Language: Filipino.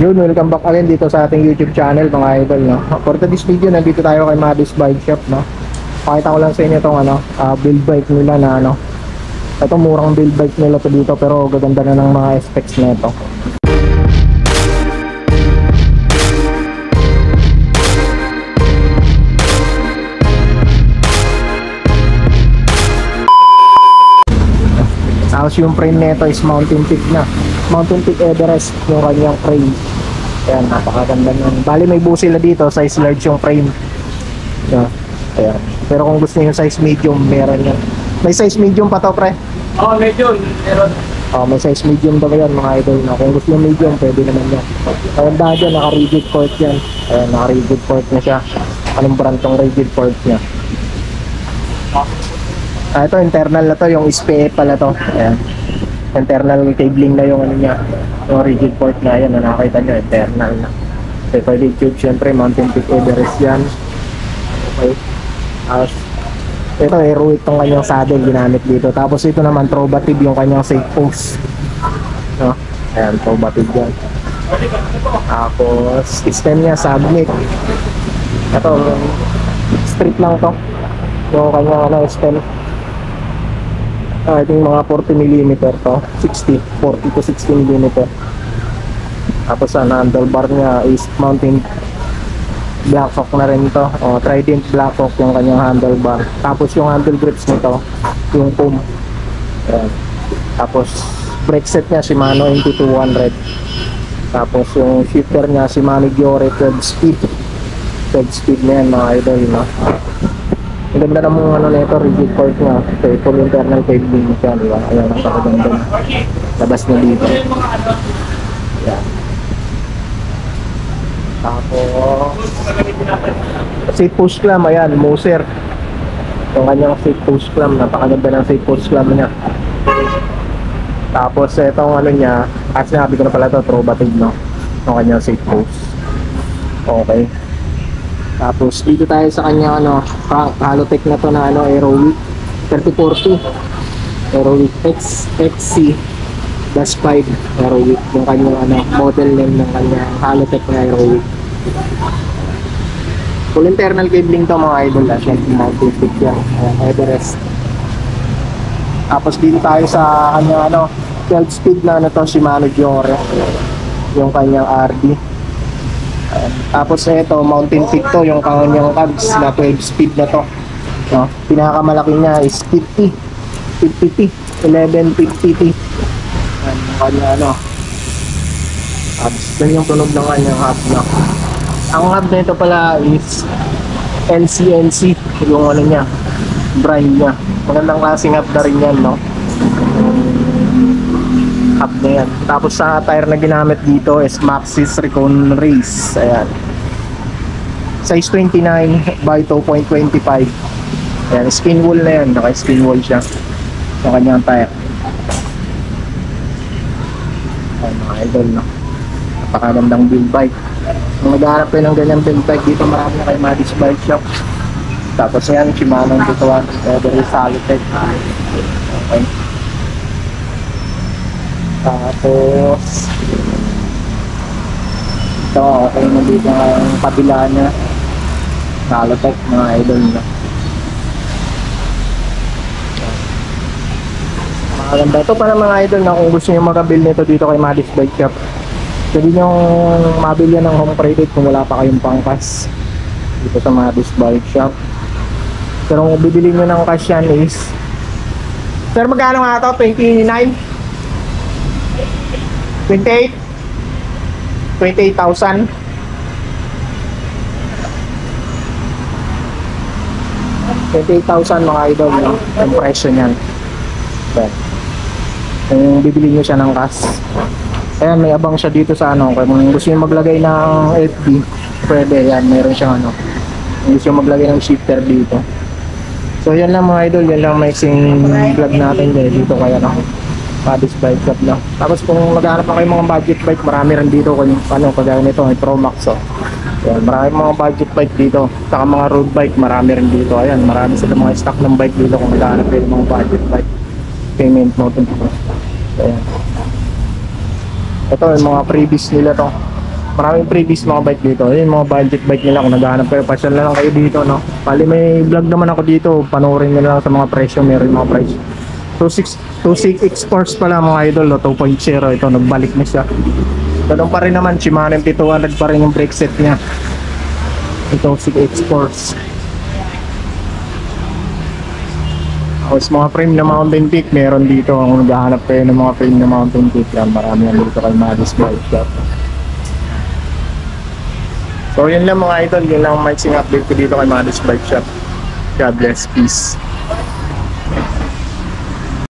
Yun, welcome back again dito sa ating YouTube channel mga idol, no? For today's video, nandito tayo kay Madis Bike Shop, no? Pakita ko lang sa inyo itong build bike nila na ito murang build bike nila to dito, pero gaganda na ng mga specs na ito. Tapos yung frame nito is Mountain Peak na. Mountain Peak Everest yung kanyang frame. Ayan, napakaganda nun. Bali may busil na dito, size large yung frame. Ayan. Pero kung gusto niyo yung size medium, meron yan. May size medium pa to, pre? Oo, medium. Meron. May size medium daw yan mga idol. No? Kung gusto niyo medium, pwede naman yan. Ayan dahil dyan, naka-rigid port yan. Ayan, naka-rigid port na siya. Anong brand tong rigid port niya? Ito internal na to, yung SPF pala to. Ayan. Internal cabling na yung niya. Yung rigid port na yan, nakakita nyo, internal na. Ito tube, syempre, Mountain Peak Everest yan. Okay. Ito, aerowick tong kanyang saddle ginamit dito. Tapos ito naman, Trovatib yung kanyang safe post. No? Ayan, Trovatib yan. Tapos, stem niya, submit. Ito, strip lang to. Yung kanyang stem. I think mga 40mm to, 40 to 60mm. Tapos ang handlebar niya is mountain black oak na rin to, Trident black oak yung kanyang handlebar. Tapos yung handle grips nito, yung foam. Ayan. Tapos brake set niya Shimano NT200. Tapos yung shifter niya Shimano Giore 12 speed. 12 speed na yan mga idol, no? Ang ganda naman nito, rigid port niya. So, full internal cabling siya, di ba? Ayan, napakaganda. Labas na dito. Ayan. Tapos, safe post clamp, ayan, Moser. Yung kanyang safe post clamp, napakaganda ng safe post clamp niya. Tapos, itong niya, as sinabi ko na pala ito, Trovatib, no? Yung kanyang safe post. Okay. Tapos dito tayo sa kanya Halotech na to na aerowick 3040 aerowick XC -5 aerowick yung kanyang model name ng kanyang Halotech na aerowick. Full internal cabling to mga idol, Mountain Peak yan, Everest. Tapos dito tayo sa kanya 12 speed na to Shimano Giore yung kanyang RD. Tapos ito, Mountain Peak to, yung kanyang cabs na 12 speed na to, no? Pinakamalaki niya is 50T 1150T. Yung kanya cabs. Yan yung tunog ng kanyang hub, no? Ang hub na ito pala is LCNC, yung niya, brand niya. Magandang klaseng hub na rin yan, no? Hub na yan. Tapos sa tire na ginamit dito is Maxxis Recon Race. Ayan. Size 29 by 2.25. Ayan, skin wool na yan. Naka-skin wool siya. Yung kanyang tire. Ayan mga idol, no? Napakagandang build bike. Kung maghanap kayo ng ganyang build bike dito, marami na kay Madis Bike Shop. Tapos ayan, Shimano dito, very Halotech. Okay. Tapos ito, okay na dito ang kabila niya, Halotech mga idol na. Maganda ito para mga idol na kung gusto nyo makabil nito dito kay Madis Bike Shop, pwede nyo mabili ng home credit kung wala pa kayong pangkas dito sa Madis Bike Shop. Pero kung bibili nyo ng cash yan is, sir, magkano nga ito? 29? 28,000 mga idol, no? Yung presyo niyan. Kung bibili nyo siya ng cash. Ayan, may abang siya dito sa kung gusto nyo maglagay ng FB, pwede, yan, meron siyang kung gusto nyo maglagay ng shifter dito. So yan lang mga idol, yan lang mixing vlog natin dito kaya Madis Bike Shop lang. Tapos kung maghanap pa kayo mga budget bike, marami rin dito kung kagaya nito, may Pro Max. Ayan, marami mga budget bike dito. Saka mga road bike, marami rin dito. Ayan, marami sila mga stock ng bike dito kung maghanap kayo mga budget bike. Payment mode. Ayan. Ito yung mga freebies nila to. Maraming freebies mga bike dito. Yung mga budget bike nila kung naghahanap kayo, pasyal na lang kayo dito, no? Bali may vlog naman ako dito, panoorin nyo na lang sa mga presyo, meron mga price. 26 X-Force pala mga idol, no? 2.0, ito nagbalik na siya. Ganun pa rin naman, Shimano MT200 pa rin yung brake set niya. Ito 6 X-Force. Tapos mga frame na Mountain Peak, meron dito. Kung naghahanap kayo ng mga frame na Mountain Peak, yan, marami yan dito kay Madis Bike Shop. So yun lang mga idol, yun lang ang mixing update ko dito kay Madis Bike Shop. God bless, peace.